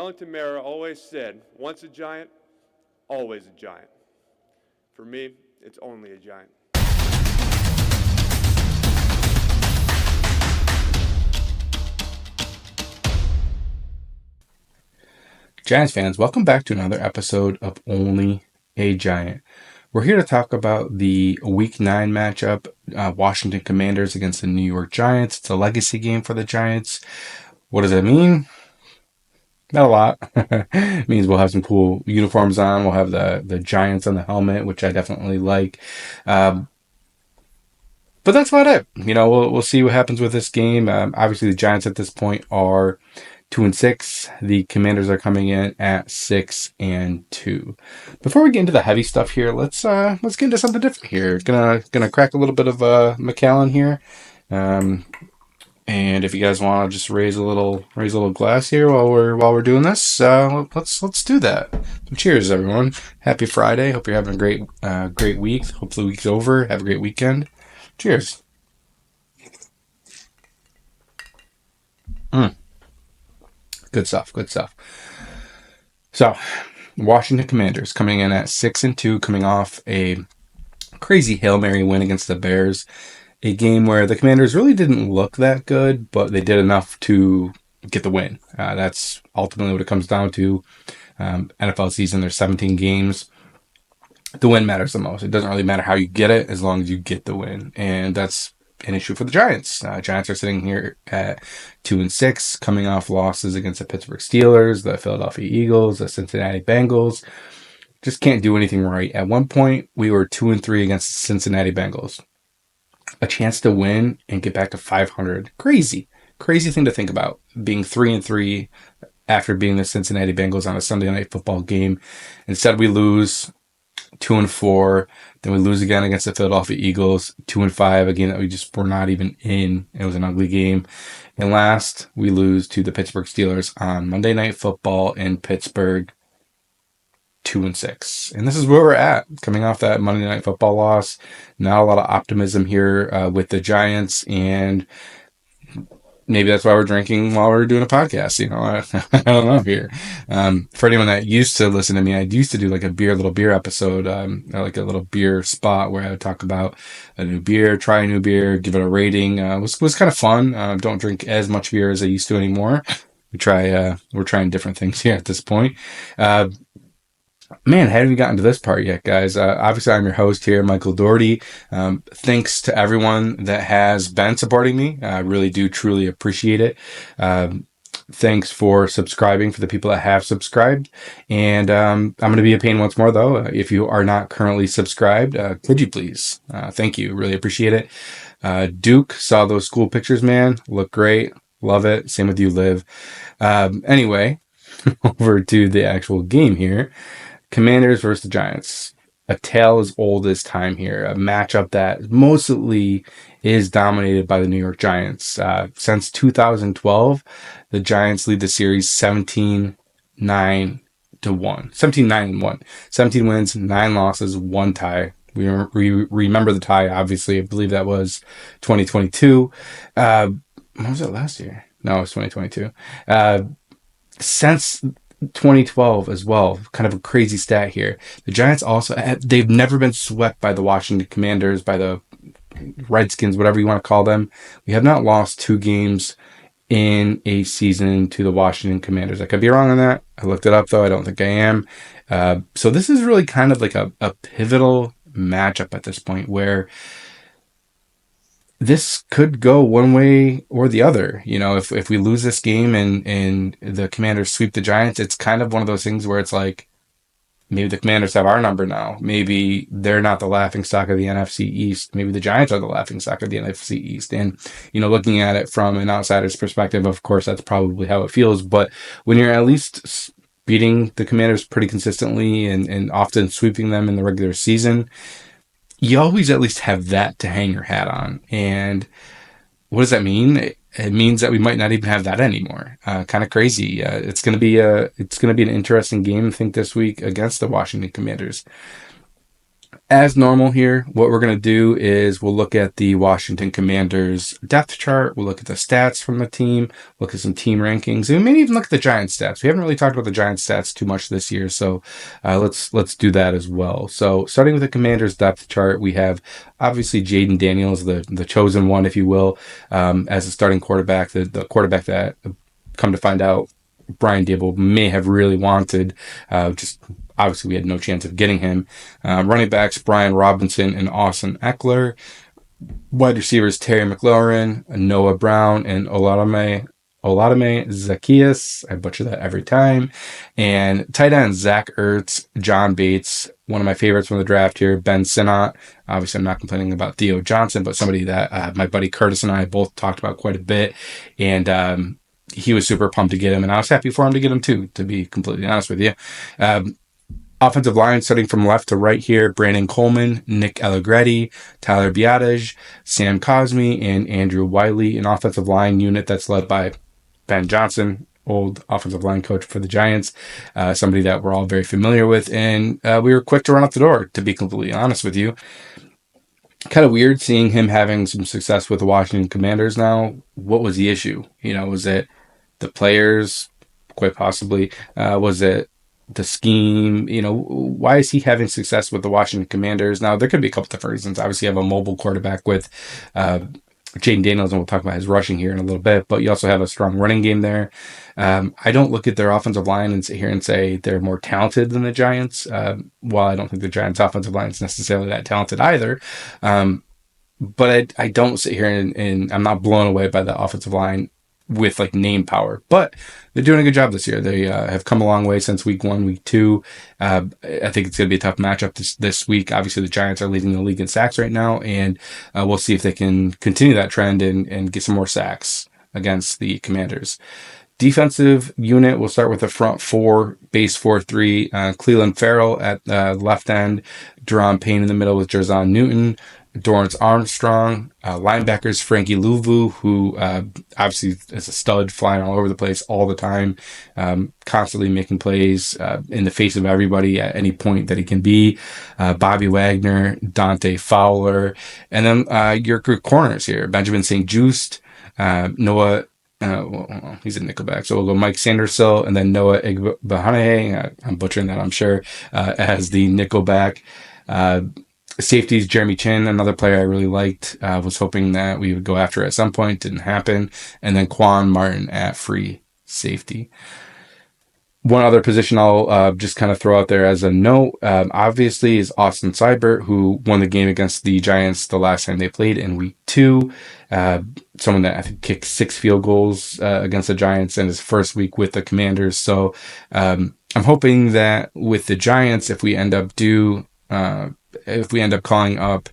Wellington Mara always said, once a giant, always a giant. For me, it's only a giant. Giants fans, welcome back to another episode of Only a Giant. We're here to talk about the Week 9 matchup, Washington Commanders against the New York Giants. It's a legacy game for the Giants. What does it mean? Not a lot. It means we'll have some cool uniforms on. We'll have the Giants on the helmet, which I definitely like. But that's about it. We'll see what happens with this game. Obviously, the Giants at this point are 2-6. The Commanders are coming in at 6-2. Before we get into the heavy stuff here, let's get into something different here. Gonna crack a little bit of Macallan here. And if you guys want to just raise a little glass here while we're doing this, let's do that. So cheers, everyone. Happy Friday. Hope you're having a great week. Hope the week's over. Have a great weekend. Cheers. Good stuff. So, Washington Commanders coming in at 6-2, coming off a crazy Hail Mary win against the Bears. A game where the Commanders really didn't look that good, but they did enough to get the win. That's ultimately what it comes down to. NFL season, there's 17 games. The win matters the most. It doesn't really matter how you get it as long as you get the win. And that's an issue for the Giants. Giants are sitting here at 2-6, coming off losses against the Pittsburgh Steelers, the Philadelphia Eagles, the Cincinnati Bengals. Just can't do anything right. At one point, we were 2-3 against the Cincinnati Bengals. A chance to win and get back to 500. Crazy thing to think about. Being 3-3 after being the Cincinnati Bengals on a Sunday night football game. Instead, we lose 2-4. Then we lose again against the Philadelphia Eagles, 2-5, a game that we just were not even in. It was an ugly game. And last, we lose to the Pittsburgh Steelers on Monday Night Football in Pittsburgh, 2-6. And this is where we're at, coming off that Monday Night Football loss. Not a lot of optimism here with the Giants, and maybe that's why we're drinking while we're doing a podcast. I don't know here. For anyone that used to listen to me, I used to do like a little beer episode, like a little beer spot where I would talk about a new beer, try a new beer, give it a rating. It was kind of fun. Don't drink as much beer as I used to anymore. We're trying different things here at this point. Man, haven't gotten to this part yet, guys. Obviously, I'm your host here, Michael Doherty. Thanks to everyone that has been supporting me. I really do truly appreciate it. Thanks for subscribing for the people that have subscribed. And I'm going to be a pain once more, though. If you are not currently subscribed, could you please? Thank you. Really appreciate it. Duke, saw those school pictures, man. Look great. Love it. Same with you, Liv. Anyway, over to the actual game here. Commanders versus the Giants. A tale as old as time here. A matchup that mostly is dominated by the New York Giants. Since 2012, the Giants lead the series 17-9-1. 17-9-1. 17 wins, 9 losses, 1 tie. We remember the tie, obviously. I believe that was 2022. What was it last year? No, it was 2022. Since 2012 as well, kind of a crazy stat here. The Giants they've never been swept by the Washington Commanders, by the Redskins, whatever you want to call them. We have not lost 2 games in a season to the Washington Commanders. I could be wrong on that. I looked it up though. I don't think I am. So this is really kind of like a pivotal matchup at this point where this could go one way or the other. If we lose this game and the Commanders sweep the Giants, it's kind of one of those things where it's like, maybe the Commanders have our number now. Maybe they're not the laughingstock of the NFC East. Maybe the Giants are the laughingstock of the NFC East. And, looking at it from an outsider's perspective, of course, that's probably how it feels. But when you're at least beating the Commanders pretty consistently and often sweeping them in the regular season, you always at least have that to hang your hat on. And what does that mean? It means that we might not even have that anymore. Kind of crazy. It's going to be an interesting game, I think, this week against the Washington Commanders. As normal here, what we're going to do is we'll look at the Washington Commanders depth chart. We'll look at the stats from the team, look at some team rankings, and we may even look at the Giants stats. We haven't really talked about the Giants stats too much this year, so let's do that as well. So starting with the Commanders depth chart, we have obviously Jaden Daniels, the chosen one, if you will, as a starting quarterback, the quarterback that, come to find out, Brian Dable may have really wanted. Just obviously we had no chance of getting him. Running backs Brian Robinson and Austin Eckler. Wide receivers Terry McLaurin, Noah Brown, and Oladame Zacchaeus. I butcher that every time. And tight ends Zach Ertz, John Bates. One of my favorites from the draft here, Ben Sinnott. Obviously, I'm not complaining about Theo Johnson, but somebody that my buddy Curtis and I both talked about quite a bit. And he was super pumped to get him, and I was happy for him to get him too, to be completely honest with you. Offensive line starting from left to right here, Brandon Coleman, Nick Allegretti, Tyler Biadasz, Sam Cosmi, and Andrew Wiley. An offensive line unit that's led by Ben Johnson, old offensive line coach for the Giants, somebody that we're all very familiar with, and we were quick to run out the door, to be completely honest with you. Kind of weird seeing him having some success with the Washington Commanders now. What was the issue? Was it the players? Quite possibly. Was it the scheme? Why is he having success with the Washington Commanders? Now, there could be a couple different reasons. Obviously, you have a mobile quarterback with Jaden Daniels, and we'll talk about his rushing here in a little bit, but you also have a strong running game there. I don't look at their offensive line and sit here and say they're more talented than the Giants. While I don't think the Giants' offensive line is necessarily that talented either. But I don't sit here and I'm not blown away by the offensive line with like name power, but they're doing a good job this year. They have come a long way since week 1, week 2. I think it's going to be a tough matchup this week. Obviously, the Giants are leading the league in sacks right now, and we'll see if they can continue that trend and get some more sacks against the Commanders. Defensive unit, we'll start with the front 4, base 4-3. Cleveland Farrell at left end, Deron Payne in the middle with Jerzon Newton, Dorrance Armstrong, linebackers Frankie Louvu, who obviously is a stud, flying all over the place all the time, constantly making plays in the face of everybody at any point that he can be. Bobby Wagner, Dante Fowler, and then your group corners here: Benjamin St-Juste, Noah. He's a nickelback, so we'll go Mike Sanderson and then Noah Igbahane. I'm butchering that, I'm sure, as the nickelback. Safeties, Jeremy Chin, another player I really liked. Was hoping that we would go after at some point. Didn't happen. And then Quan Martin at free safety. One other position I'll just kind of throw out there as a note, obviously, is Austin Seibert, who won the game against the Giants the last time they played in week 2. Someone that I think kicked 6 field goals against the Giants in his first week with the Commanders. So I'm hoping that with the Giants, if we end up calling up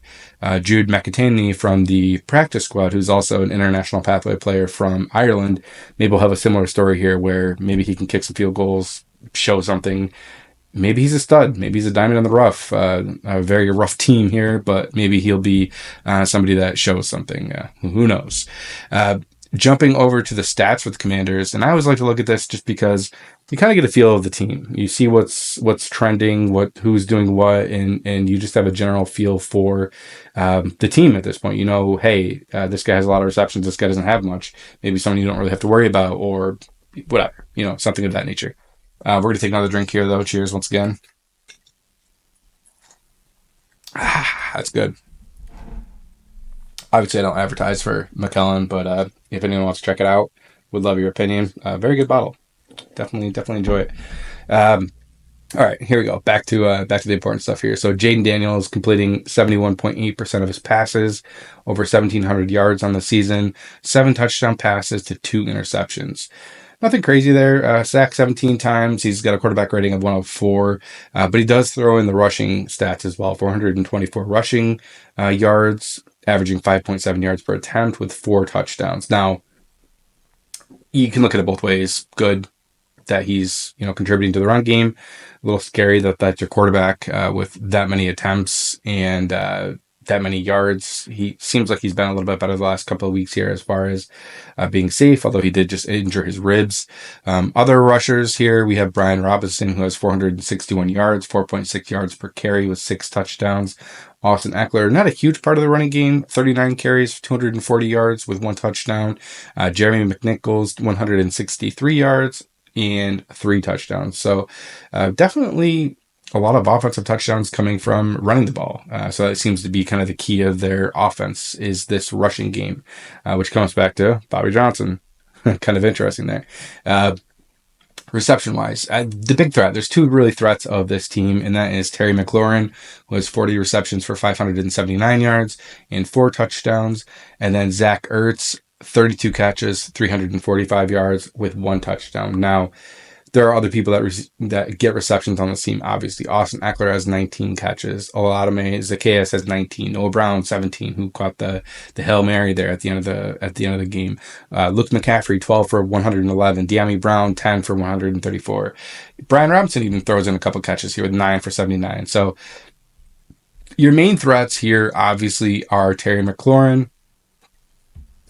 Jude McElhaney from the practice squad, who's also an international pathway player from Ireland, maybe we'll have a similar story here where maybe he can kick some field goals, show something. Maybe he's a stud. Maybe he's a diamond in the rough. A very rough team here, but maybe he'll be somebody that shows something. Who knows? Jumping over to the stats for the Commanders, and I always like to look at this just because you kind of get a feel of the team. You see what's trending, who's doing what, and you just have a general feel for the team at this point. Hey, this guy has a lot of receptions. This guy doesn't have much. Maybe someone you don't really have to worry about, or whatever. Something of that nature. We're going to take another drink here, though. Cheers once again. That's good. Obviously, I don't advertise for Macallan, but if anyone wants to check it out, would love your opinion. Very good bottle. Definitely enjoy it. All right, here we go. Back to the important stuff here. So Jaden Daniels completing 71.8% of his passes, over 1,700 yards on the season, 7 touchdown passes to 2 interceptions. Nothing crazy there. Sacked 17 times. He's got a quarterback rating of 104, but he does throw in the rushing stats as well. 424 rushing yards, averaging 5.7 yards per attempt with 4 touchdowns. Now, you can look at it both ways. Good that he's contributing to the run game. A little scary that that's your quarterback with that many attempts and that many yards. He seems like he's been a little bit better the last couple of weeks here as far as being safe, although he did just injure his ribs. Other rushers here, we have Brian Robinson, who has 461 yards, 4.6 yards per carry with 6 touchdowns. Austin Eckler, not a huge part of the running game, 39 carries, 240 yards with 1 touchdown. Jeremy McNichols, 163 yards and 3 touchdowns. So definitely a lot of offensive touchdowns coming from running the ball. So that seems to be kind of the key of their offense is this rushing game, which comes back to Bobby Johnson. Kind of interesting there. Reception wise, the big threat, there's 2 really threats of this team, and that is Terry McLaurin, who has 40 receptions for 579 yards and 4 touchdowns. And then Zach Ertz, 32 catches, 345 yards with 1 touchdown. Now, there are other people that get receptions on the team. Obviously, Austin Eckler has 19 catches. Oladame Zacchaeus has 19. Noah Brown 17, who caught the Hail Mary there at the end of the game. Luke McCaffrey 12 for 111. De'Ami Brown 10 for 134. Brian Robinson even throws in a couple catches here with 9 for 79. So your main threats here obviously are Terry McLaurin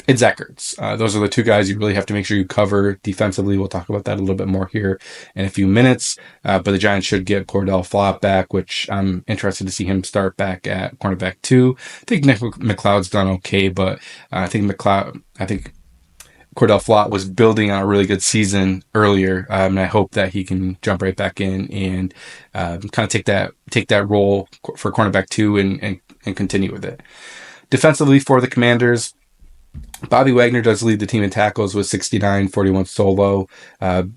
and Zach Ertz. Those are the 2 guys you really have to make sure you cover defensively. We'll talk about that a little bit more here in a few minutes. But the Giants should get Cordell Flott back, which I'm interested to see him start back at cornerback 2. I think Nick McLeod's done okay, but I think Cordell Flott was building on a really good season earlier, and I hope that he can jump right back in and kind of take that role for cornerback 2 and continue with it. Defensively for the Commanders, Bobby Wagner does lead the team in tackles with 69, 41 solo,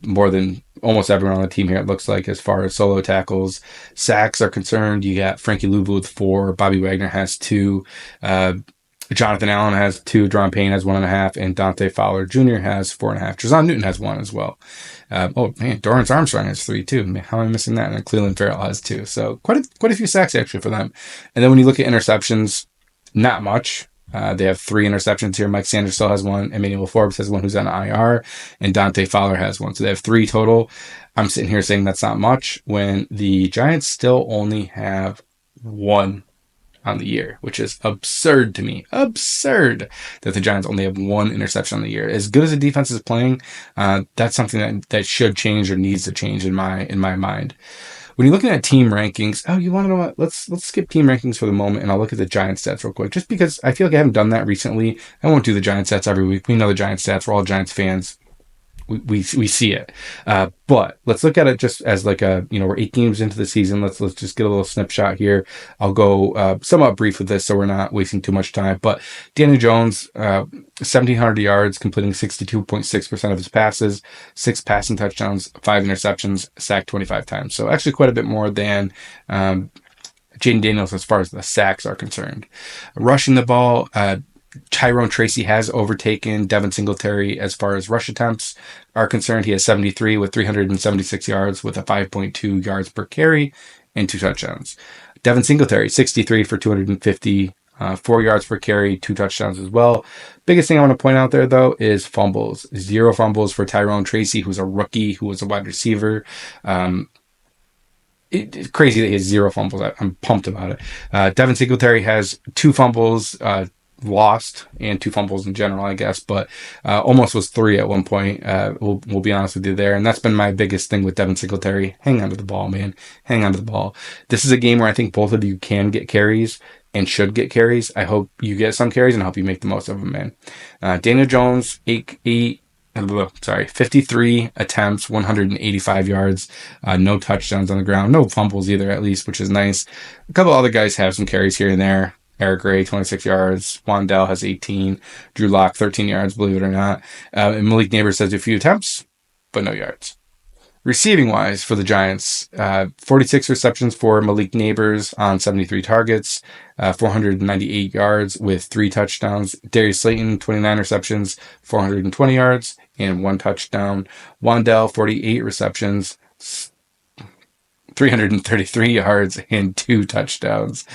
more than almost everyone on the team here, it looks like, as far as solo tackles. Sacks are concerned, you got Frankie Louvu with 4, Bobby Wagner has 2, Jonathan Allen has 2, Dron Payne has 1.5, and Dante Fowler Jr. has 4.5. Trezon Newton has 1 as well. Dorrance Armstrong has 3 too. Man, how am I missing that? And then Cleveland Farrell has 2. So quite a few sacks actually for them. And then when you look at interceptions, not much. They have 3 interceptions here. Mike Sanders still has 1. Emmanuel Forbes has 1 who's on IR. And Dante Fowler has 1. So they have 3 total. I'm sitting here saying that's not much when the Giants still only have 1 on the year, which is absurd to me. Absurd that the Giants only have 1 interception on the year. As good as the defense is playing, that's something that should change or needs to change in my mind. When you're looking at team rankings, you want to know what? Let's skip team rankings for the moment, and I'll look at the Giants stats real quick, just because I feel like I haven't done that recently. I won't do the Giants stats every week. We know the Giants stats. We're all Giants fans. We see it. But let's look at it just as like we're 8 games into the season. Let's just get a little snapshot here. I'll go somewhat brief with this so we're not wasting too much time. But Daniel Jones, 1,700 yards, completing 62.6% of his passes, 6 passing touchdowns, 5 interceptions, sacked 25 times. So actually quite a bit more than Jaden Daniels as far as the sacks are concerned. Rushing the ball, Tyrone Tracy has overtaken Devin Singletary as far as rush attempts are concerned. He has 73 with 376 yards with a 5.2 yards per carry and 2 touchdowns. Devin Singletary, 63 for 250, 4 yards per carry, 2 touchdowns as well. Biggest thing I want to point out there, though, is fumbles. 0 fumbles for Tyrone Tracy, who's a rookie, who was a wide receiver. It's crazy that he has 0 fumbles. I'm pumped about it. Devin Singletary has 2 fumbles, lost, and 2 fumbles in general, I guess, but almost was 3 at one point. We'll be honest with you there, and that's been my biggest thing with Devin Singletary. Hang on to the ball, man. Hang on to the ball. This is a game where I think both of you can get carries and should get carries. I hope you get some carries, and I hope you make the most of them, man. Daniel Jones, 53 attempts, 185 yards, no touchdowns on the ground, no fumbles either, at least, which is nice. A couple other guys have some carries here and there. Eric Gray, 26 yards. Wandell has 18. Drew Lock, 13 yards, believe it or not. And Malik Neighbors has a few attempts, but no yards. Receiving-wise for the Giants, 46 receptions for Malik Neighbors on 73 targets, 498 yards with 3 touchdowns. Darius Slayton, 29 receptions, 420 yards, and 1 touchdown. Wandell, 48 receptions, 333 yards, and 2 touchdowns.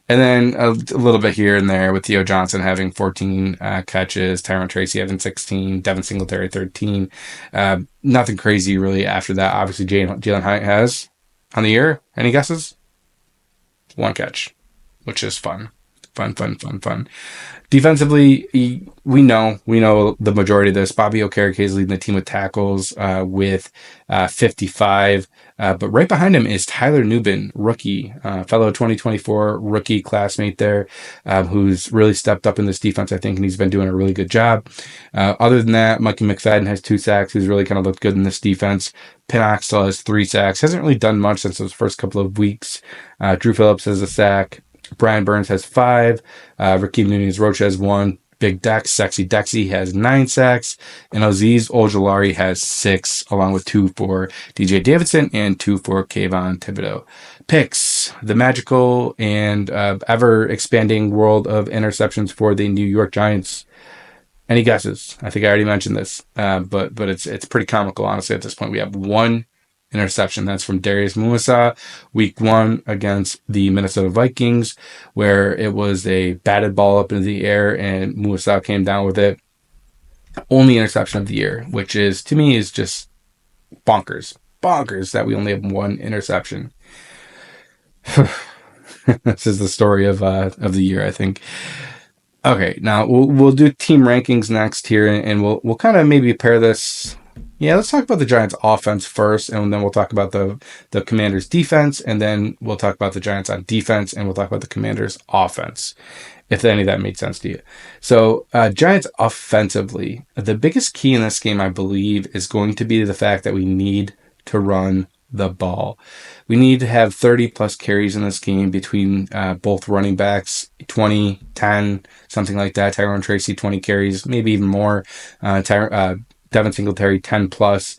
And then a little bit here and there with Theo Johnson having 14 catches, Tyrone Tracy having 16, Devin Singletary 13. Nothing crazy really after that. Obviously, Jalen Hyatt has on the year. Any guesses? 1 catch, which is fun. Fun. Defensively, we know the majority of this. Bobby Okereke is leading the team with tackles with 55. But right behind him is Tyler Nubin, rookie, fellow 2024 rookie classmate there, who's really stepped up in this defense, I think, and he's been doing a really good job. Other than that, Mikey McFadden has 2 sacks. He's really kind of looked good in this defense. Pinnock still has 3 sacks. Hasn't really done much since those first couple of weeks. Drew Phillips has a sack. Brian Burns has 5. Rakeem Nunez Rocha has 1. Big Dex, Sexy Dexy has 9 sacks. And Aziz Ojolari has 6, along with 2 for DJ Davidson and 2 for Kayvon Thibodeau. Picks, the magical and ever expanding world of interceptions for the New York Giants. Any guesses? I think I already mentioned this, but it's pretty comical, honestly. At this point, we have 1 interception. That's from Darius Musa, week 1 against the Minnesota Vikings, where it was a batted ball up into the air and Musa came down with it. Only interception of the year, which is, to me, is just bonkers. Bonkers that we only have 1 interception. This is the story of the year, I think. Okay, now we'll do team rankings next here, and we'll kind of maybe pair this. Yeah, let's talk about the Giants' offense first, and then we'll talk about the Commanders' defense, and then we'll talk about the Giants on defense, and we'll talk about the Commanders' offense, if any of that makes sense to you. So, Giants offensively, the biggest key in this game, I believe, is going to be the fact that we need to run the ball. We need to have 30 plus carries in this game between both running backs, 20, 10, something like that. Tyrone Tracy, 20 carries, maybe even more. Devin Singletary, 10 plus,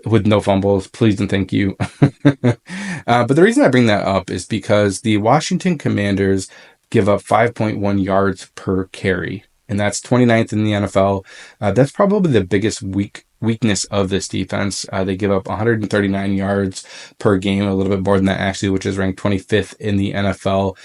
with no fumbles. Please and thank you. But the reason I bring that up is because the Washington Commanders give up 5.1 yards per carry, and that's 29th in the NFL. That's probably the biggest weakness of this defense. They give up 139 yards per game, a little bit more than that actually, which is ranked 25th in the NFL.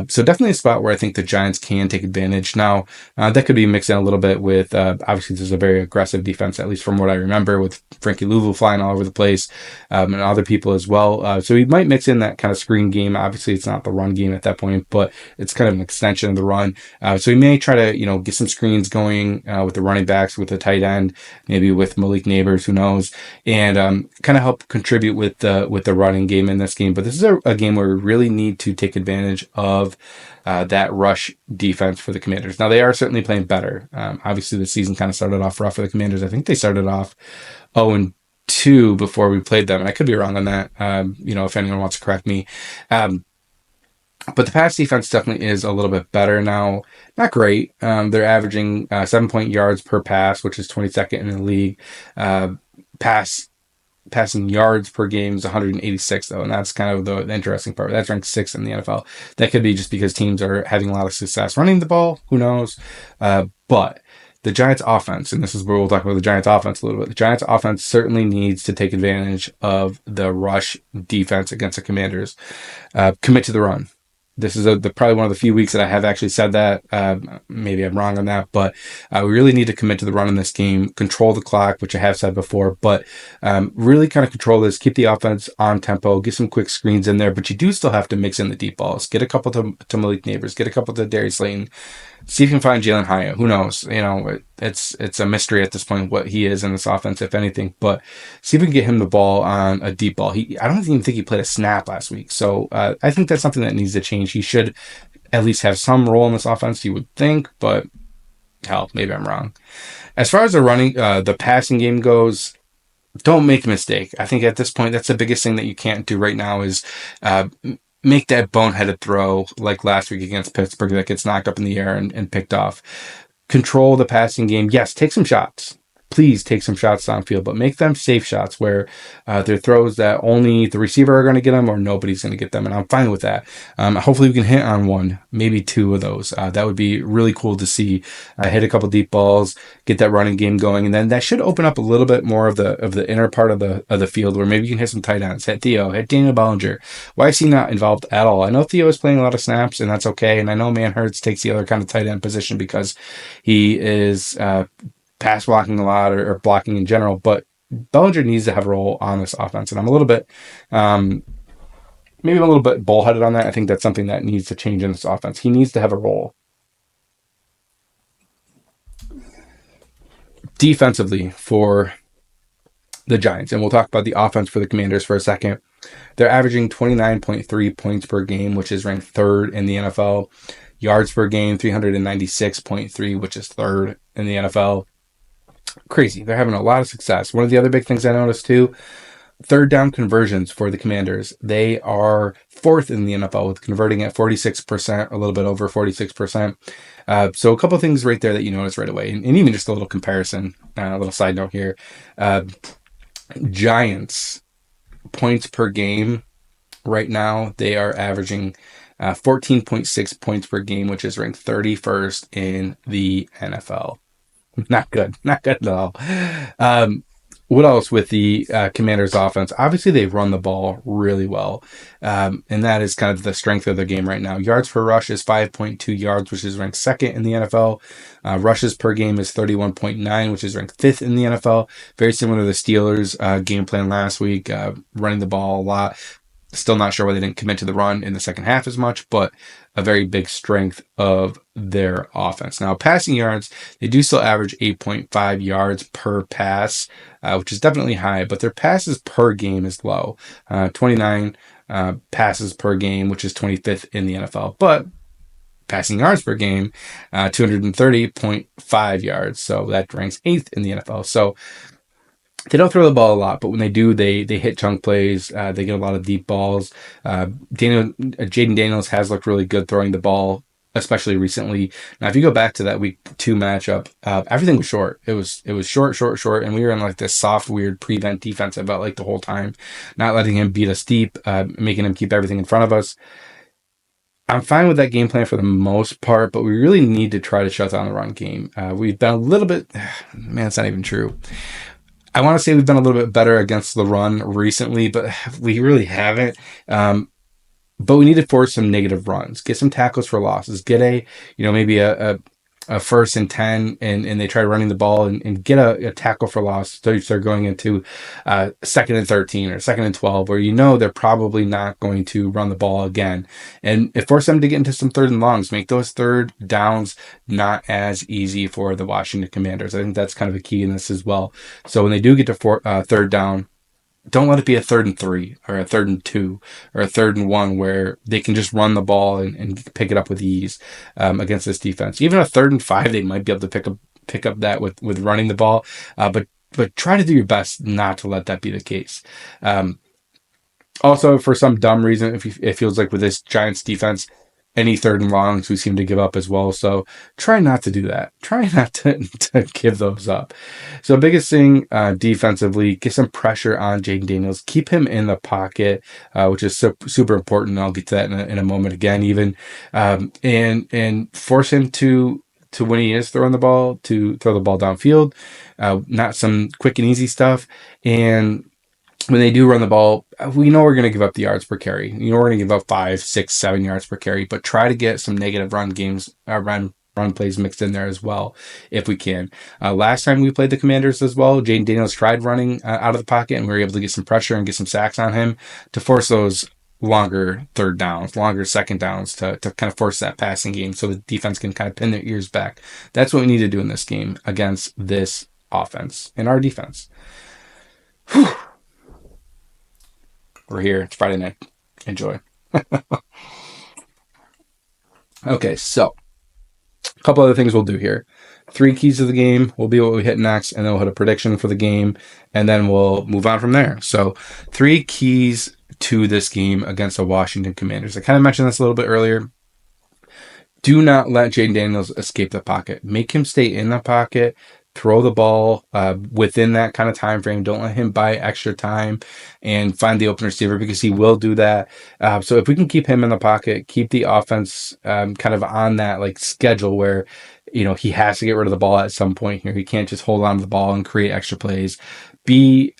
So definitely a spot where I think the Giants can take advantage. Now, that could be mixed in a little bit with, obviously there's a very aggressive defense, at least from what I remember, with Frankie Louvu flying all over the place, and other people as well. So we might mix in that kind of screen game. Obviously it's not the run game at that point, but it's kind of an extension of the run. So we may try to, get some screens going with the running backs, with the tight end, maybe with Malik Neighbors, who knows, and kind of help contribute with the running game in this game. But this is a game where we really need to take advantage of that rush defense for the Commanders. Now, they are certainly playing better. Obviously, the season kind of started off rough for the Commanders. I think they started off 0-2 before we played them, and I could be wrong on that. If anyone wants to correct me. But the pass defense definitely is a little bit better now. Not great. They're averaging 7 yards per pass, which is 22nd in the league. Passing yards per game is 186, though, and that's kind of the interesting part. That's ranked 6th in the NFL. That could be just because teams are having a lot of success running the ball. Who knows? But the Giants' offense, and this is where we'll talk about the Giants' offense a little bit. The Giants' offense certainly needs to take advantage of the rush defense against the Commanders. Commit to the run. This is probably one of the few weeks that I have actually said that. Maybe I'm wrong on that, but we really need to commit to the run in this game, control the clock, which I have said before, but really kind of control this, keep the offense on tempo, get some quick screens in there, but you do still have to mix in the deep balls. Get a couple to Malik Neighbors, get a couple to Darius Slayton. See if you can find Jalen Hyatt. Who knows? It's a mystery at this point what he is in this offense, if anything. But see if we can get him the ball on a deep ball. I don't even think he played a snap last week. So I think that's something that needs to change. He should at least have some role in this offense, you would think. But hell, maybe I'm wrong. As far as the passing game goes, don't make a mistake. I think at this point, that's the biggest thing that you can't do right now is make that boneheaded throw like last week against Pittsburgh that gets knocked up in the air and picked off. Control the passing game. Yes, take some shots. Please take some shots downfield, but make them safe shots where they're throws that only the receiver are going to get them or nobody's going to get them, and I'm fine with that. Hopefully we can hit on 1, maybe 2 of those. That would be really cool to see. Hit a couple deep balls, get that running game going, and then that should open up a little bit more of the inner part of the field where maybe you can hit some tight ends, hit Theo, hit Daniel Bellinger. Why is he not involved at all? I know Theo is playing a lot of snaps, and that's okay, and I know Manhertz takes the other kind of tight end position because he is pass blocking a lot or blocking in general, but Bellinger needs to have a role on this offense. And I'm a little bit maybe I'm a little bit bullheaded on that. I think that's something that needs to change in this offense. He needs to have a role. Defensively for the Giants, and we'll talk about the offense for the Commanders for a second. They're averaging 29.3 points per game, which is ranked third in the NFL. Yards per game, 396.3, which is third in the NFL. Crazy. They're having a lot of success. One of the other big things I noticed too, third down conversions for the Commanders. They are fourth in the NFL with converting at 46%, a little bit over 46%. So a couple of things right there that you notice right away. And even just a little comparison, a little side note here. Giants points per game right now, they are averaging 14.6 points per game, which is ranked 31st in the NFL. Not good. Not good at all. What else with the Commanders offense? Obviously, they run the ball really well. And that is kind of the strength of their game right now. Yards per rush is 5.2 yards, which is ranked second in the NFL. Rushes per game is 31.9, which is ranked fifth in the NFL. Very similar to the Steelers' game plan last week, running the ball a lot. Still not sure why they didn't commit to the run in the second half as much, but a very big strength of their offense. Now, passing yards, they do still average 8.5 yards per pass, which is definitely high, but their passes per game is low. 29 passes per game, which is 25th in the NFL. But passing yards per game, 230.5 yards. So that ranks 8th in the NFL. So they don't throw the ball a lot, but when they do, they hit chunk plays. They get a lot of deep balls. Jaden Daniels has looked really good throwing the ball, especially recently. Now, if you go back to that week 2 matchup, everything was short. It was short, and we were in like this soft, weird prevent defense. I felt like the whole time, not letting him beat us deep, making him keep everything in front of us. I'm fine with that game plan for the most part, but we really need to try to shut down the run game. We've been a little bit, man, it's not even true. I want to say we've been a little bit better against the run recently, but we really haven't. But we need to force some negative runs, get some tackles for losses, get maybe a 1st and 10, and they try running the ball and get a tackle for loss. So they're going into 2nd and 13 or 2nd and 12, where they're probably not going to run the ball again, and force them to get into some 3rd and longs, make those 3rd downs not as easy for the Washington Commanders. I think that's kind of a key in this as well. So when they do get to 3rd down, don't let it be a 3rd and 3 or a 3rd and 2 or a 3rd and 1 where they can just run the ball and pick it up with ease against this defense. Even a 3rd and 5, they might be able to pick up that with running the ball, but try to do your best not to let that be the case. Also, for some dumb reason, it feels like with this Giants defense, any 3rd and longs we seem to give up as well. So try not to do that. Try not to give those up. So biggest thing defensively, get some pressure on Jaden Daniels. Keep him in the pocket, which is super important. I'll get to that in a moment again, even. And force him to when he is throwing the ball, to throw the ball downfield, not some quick and easy stuff. And when they do run the ball, we know we're going to give up the yards per carry. We're going to give up 5, 6, 7 yards per carry, but try to get some negative run plays mixed in there as well, if we can. Last time we played the Commanders as well, Jaden Daniels tried running out of the pocket, and we were able to get some pressure and get some sacks on him to force those longer 3rd downs, longer 2nd downs to kind of force that passing game so the defense can kind of pin their ears back. That's what we need to do in this game against this offense and our defense. Whew. We're here. It's Friday night. Enjoy. Okay, so a couple other things we'll do here. 3 keys to the game will be what we hit next, and then we'll hit a prediction for the game, and then we'll move on from there. So 3 keys to this game against the Washington Commanders. I kind of mentioned this a little bit earlier. Do not let Jaden Daniels escape the pocket. Make him stay in the pocket. Throw the ball within that kind of time frame. Don't let him buy extra time and find the open receiver, because he will do that. So if we can keep him in the pocket, keep the offense kind of on that like schedule where he has to get rid of the ball at some point here. He can't just hold on to the ball and create extra plays. Be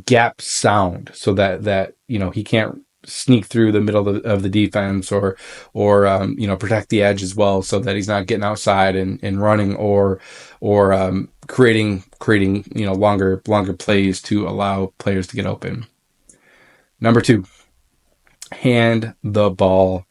gap sound so that he can't sneak through the middle of the defense or protect the edge as well, so that he's not getting outside and running or creating longer plays to allow players to get open. Number 2, hand the ball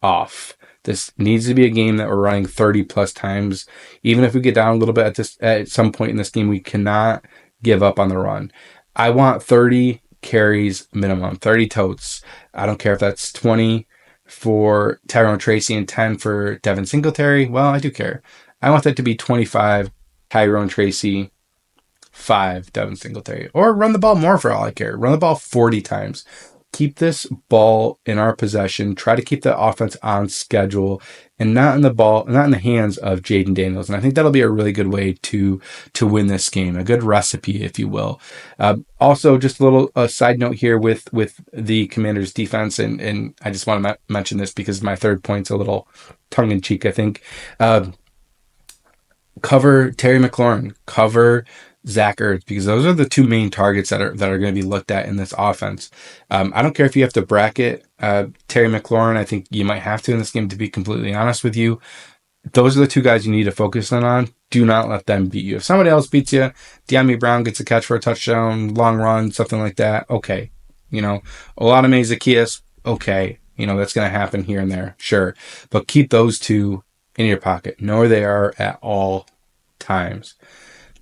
off. This needs to be a game that we're running 30 plus times. Even if we get down a little bit at some point in this game, we cannot give up on the run. I want 30 carries minimum, 30 totes. I don't care if that's 20 for Tyrone Tracy and 10 for Devin Singletary. Well, I do care. I want that to be 25 Tyrone Tracy, 5 Devin Singletary. Or run the ball more for all I care. Run the ball 40 times. Keep this ball in our possession. Try to keep the offense on schedule and not in the hands of Jaden Daniels. And I think that'll be a really good way to win this game, a good recipe, if you will. Also, just a little side note here with the Commanders' defense, and I just want to mention this because my third point's a little tongue in cheek, I think. Cover Terry McLaurin, cover Zach Ertz, because those are the two main targets that are going to be looked at in this offense. I don't care if you have to bracket Terry McLaurin. I think you might have to in this game, to be completely honest with you. Those are the two guys you need to focus in on. Do not let them beat you. If somebody else beats you, De'Ami Brown gets a catch for a touchdown, long run, something like that, okay. Oladame Zaccheaus, okay. That's going to happen here and there, sure. But keep those two in your pocket. Know where they are at all times.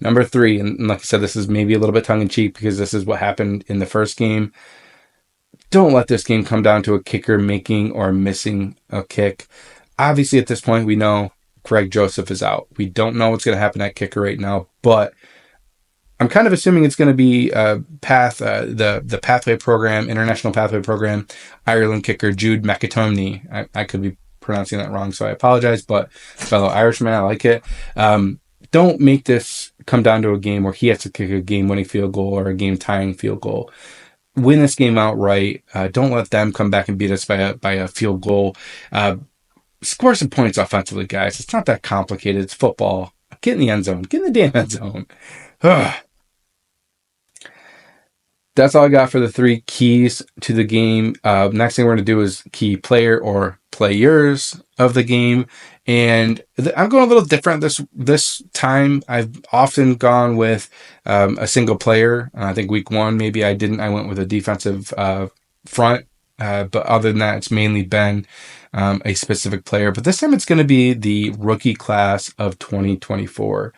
Number 3, and like I said, this is maybe a little bit tongue-in-cheek because this is what happened in the first game. Don't let this game come down to a kicker making or missing a kick. Obviously, at this point, we know Greg Joseph is out. We don't know what's going to happen at kicker right now, but I'm kind of assuming it's going to be the Pathway Program, International Pathway Program, Ireland kicker Jude McAtomney. I could be pronouncing that wrong, so I apologize, but fellow Irishman, I like it. Don't make this come down to a game where he has to kick a game-winning field goal or a game-tying field goal. Win this game outright. Don't let them come back and beat us by a field goal. Score some points offensively, guys. It's not that complicated. It's football. Get in the end zone. Get in the damn end zone. That's all I got for the 3 keys to the game. Next thing we're going to do is key player or players of the game. And I'm going a little different this time. I've often gone with a single player. I think week 1, maybe I didn't. I went with a defensive front. But other than that, it's mainly been a specific player. But this time it's going to be the rookie class of 2024.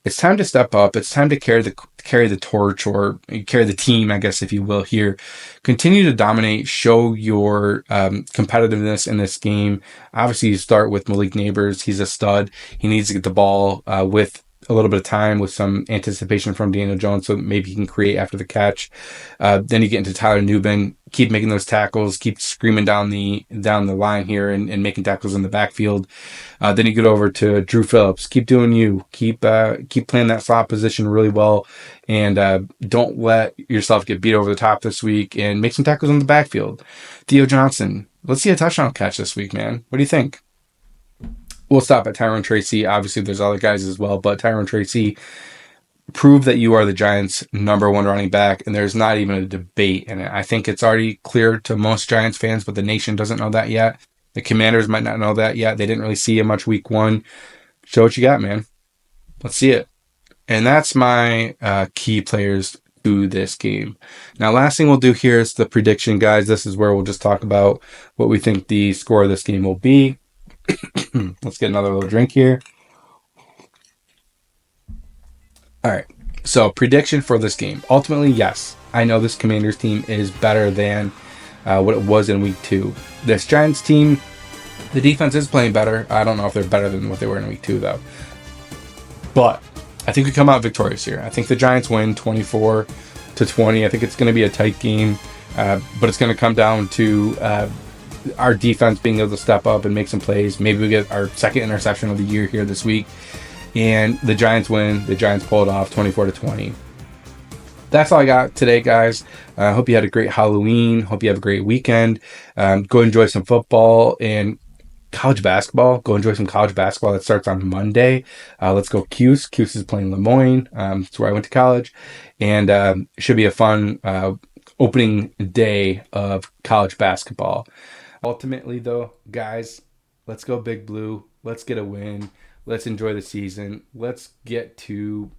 It's time to step up. It's time to carry the torch, or carry the team, I guess, if you will, here. Continue to dominate, show your competitiveness in this game. Obviously, you start with Malik Nabers. He's a stud. He needs to get the ball with a little bit of time, with some anticipation from Daniel Jones, so maybe he can create after the catch. Then you get into Tyler Nubin. Keep making those tackles. Keep screaming down the line here and making tackles in the backfield. Then you get over to Drew Phillips. Keep doing you. Keep playing that slot position really well, and don't let yourself get beat over the top this week. And make some tackles in the backfield. Theo Johnson, let's see a touchdown catch this week, man. What do you think? We'll stop at Tyrone Tracy. Obviously, there's other guys as well, but Tyrone Tracy, prove that you are the Giants' number 1 running back, and there's not even a debate in it. I think it's already clear to most Giants fans, but the nation doesn't know that yet. The Commanders might not know that yet. They didn't really see him much week 1. Show what you got, man. Let's see it. And that's my key players to this game. Now, last thing we'll do here is the prediction, guys. This is where we'll just talk about what we think the score of this game will be. Let's get another little drink here. All right. So, prediction for this game. Ultimately, yes, I know this Commanders team is better than what it was in week 2. This Giants team, the defense is playing better. I don't know if they're better than what they were in week 2, though. But I think we come out victorious here. I think the Giants win 24-20. I think it's going to be a tight game, but it's going to come down to our defense being able to step up and make some plays. Maybe we get our second interception of the year here this week, and the Giants win. The Giants pull it off 24-20. That's all I got today, guys. I hope you had a great Halloween. Hope you have a great weekend. Go enjoy some football and college basketball. Go enjoy some college basketball. That starts on Monday. Let's go Cuse. Cuse is playing Lemoyne. It's where I went to college. And it should be a fun opening day of college basketball. Ultimately, though, guys, let's go Big Blue. Let's get a win. Let's enjoy the season. Let's get to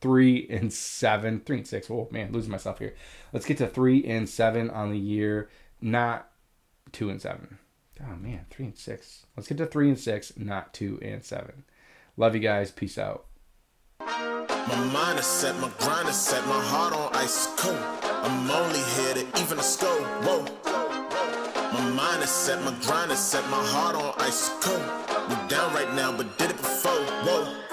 3-7, 3-6. Oh man, losing myself here. Let's get to 3-7 on the year, not 2-7. Oh man, 3-6. Let's get to 3-6, not 2-7. Love you guys. Peace out. My mind is set, my grind is set, my heart on ice cold. I'm only here to even a score. Whoa. My mind is set, my grind is set, my heart on ice cold. We down right now, but did it before. Whoa.